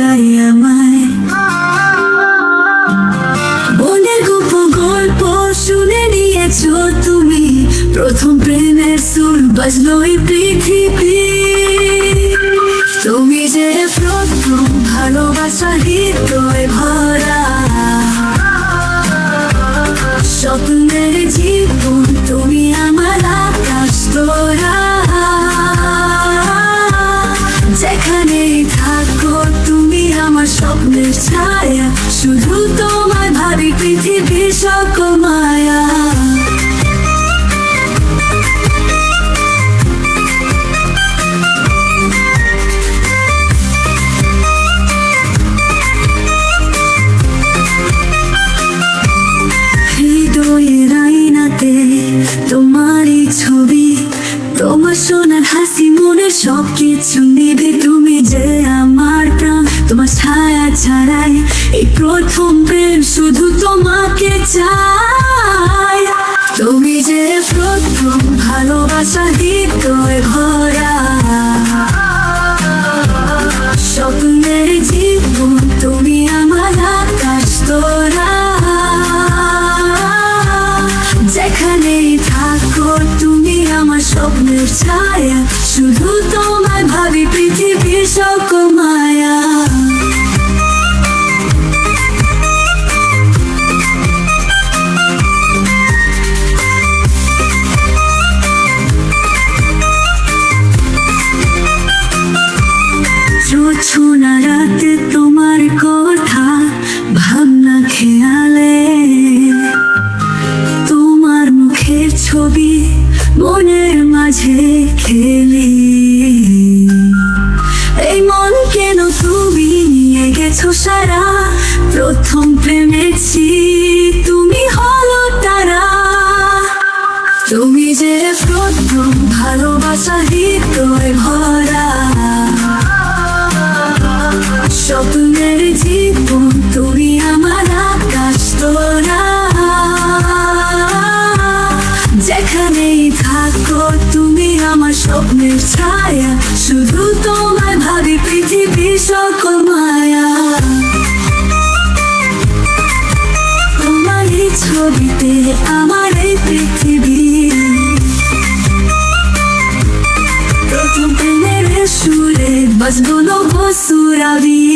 তাই আমায় মনের গল্প গল্প শুনে নিয়েছো তুমি, প্রথম প্রেমের সুর বাজলো এই পৃথিবী। তুমি যে প্রথম ভালোবাসা হৃদয়ে ভরা, স্বপ্নের জীবন তুমি আমার আকাশ তোরা। যেখানেই থাকো তুমি আমার স্বপ্নের ছায়া, শুধু তোমায় ভাবি পৃথিবীর সকল মায়া। হৃদয়ের আয়নাতে তোমারই ছবি, তোমার সোনার হাসি মনে সবকিছু নিবে। তুমি যে আমার প্রাণ, তোমার ছায়া ছাড়াই এই প্রথম প্রেম শুধু তোমাকে চাই। তুমি যে প্রথম ভালোবাসা হৃদয়ে ভরা, স্বপ্নের জীবন তুমি আমার আকাশ তোরা। যেখানেই থাকো তুমি আমার স্বপ্নের ছায়া, শুধু তোমায় ভাবি পৃথিবীর সকল মায়া। জোছনা রাতে তোমার কথা ভাবনা খেয়ালে, তোমার মুখের ছবি মনের মাঝে খেলে। এই মন কেন তুমি নিয়ে গেছো সারা, প্রথম প্রেমেছি তুমি হলো তারা। তুমি যে প্রথম ভালোবাসা হৃদয়ে ভরা, স্বপ্নের জীবন তুমি আমার আকাশ তোরা। যেখানেই থাকো তুমি আমার স্বপ্নের ছায়া, শুধু তোমায় ভাবি পৃথিবীর সকল মায়া। তোমার এই ছবিতে আমার এই পৃথিবী, প্রথম প্রেমের সুরে বাজলো নব সুরাবি।